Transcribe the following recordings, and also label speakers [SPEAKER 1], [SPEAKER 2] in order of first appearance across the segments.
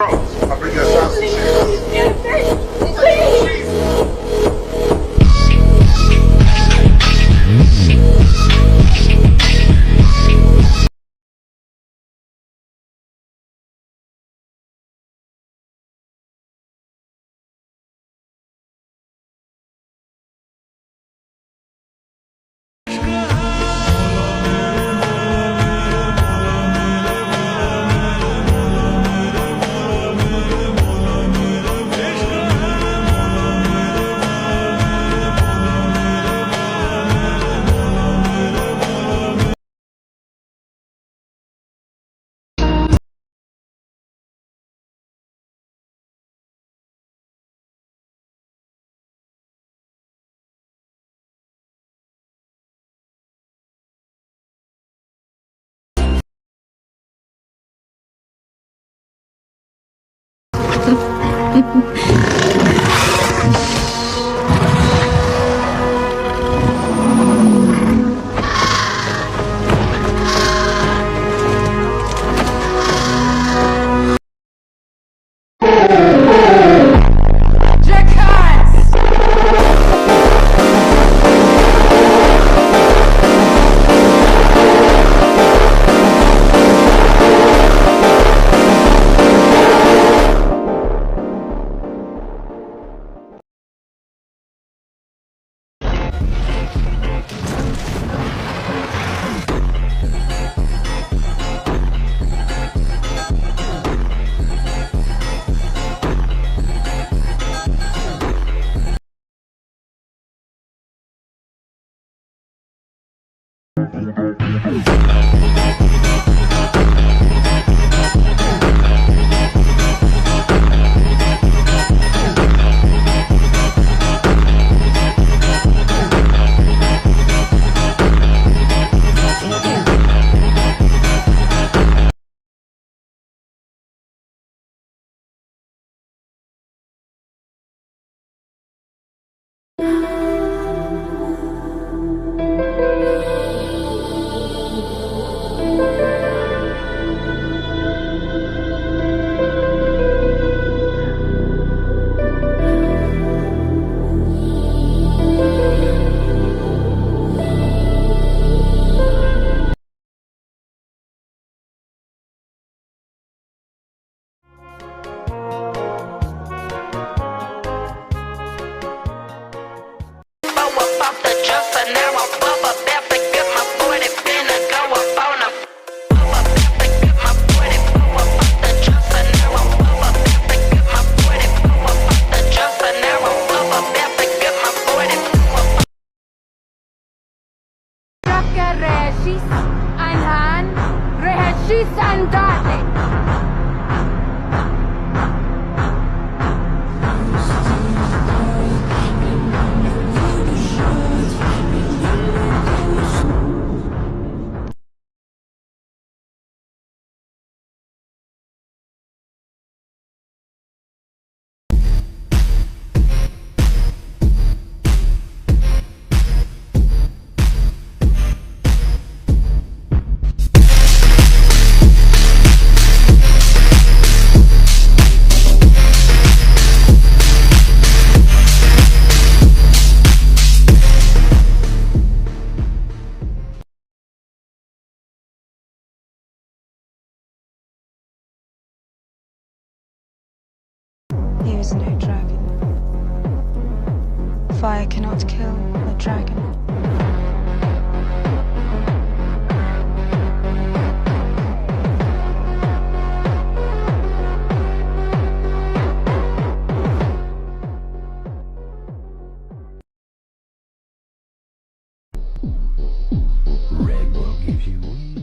[SPEAKER 1] I bring that sausage
[SPEAKER 2] Here is no dragon. Fire cannot kill a dragon.
[SPEAKER 3] Red will give you wings.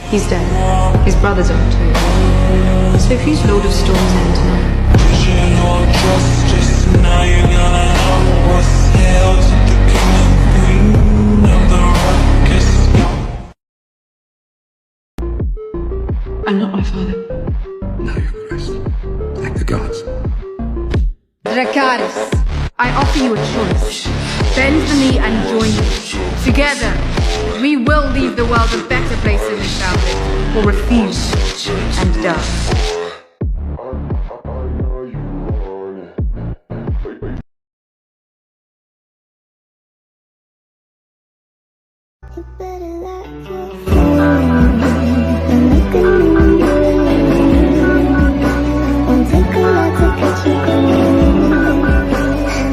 [SPEAKER 2] He's dead. His brothers are too. So who's Lord of Storm's End now? I'm not my father.
[SPEAKER 3] No, you're Christ. Thank the gods.
[SPEAKER 1] Dracarys, I offer you a choice. Bend the knee and join me. Together, we will leave the world a better place than we found it, or refuse and die.
[SPEAKER 4] You better let your phone and look at me. Won't take a lot to catch you going.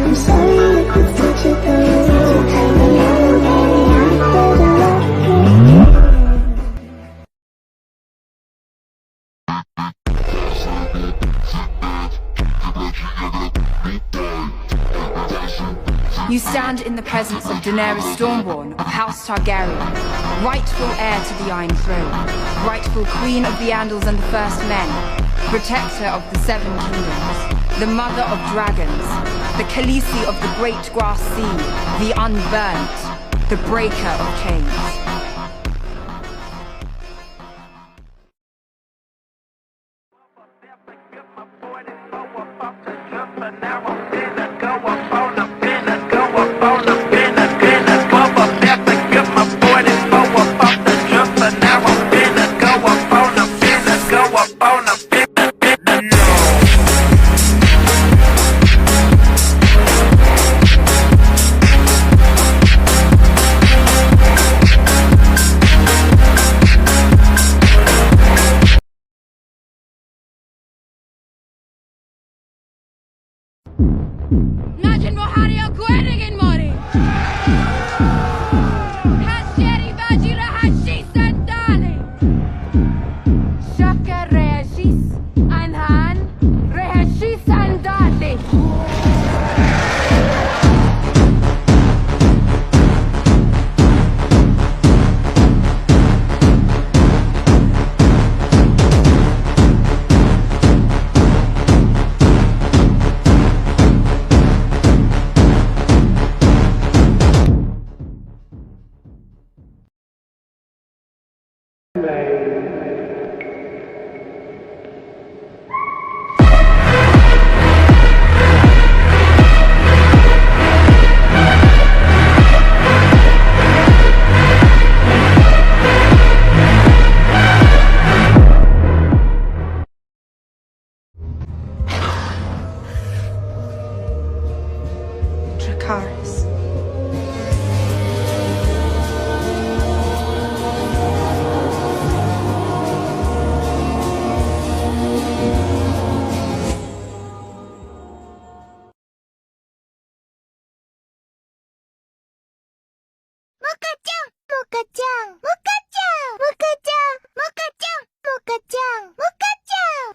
[SPEAKER 4] I'm sorry if it's such a good.
[SPEAKER 1] You stand in the presence of Daenerys Stormborn of House Targaryen, rightful heir to the Iron Throne, rightful Queen of the Andals and the First Men, protector of the Seven Kingdoms, the Mother of Dragons, the Khaleesi of the Great Grass Sea, the Unburnt, the Breaker of Chains.
[SPEAKER 5] May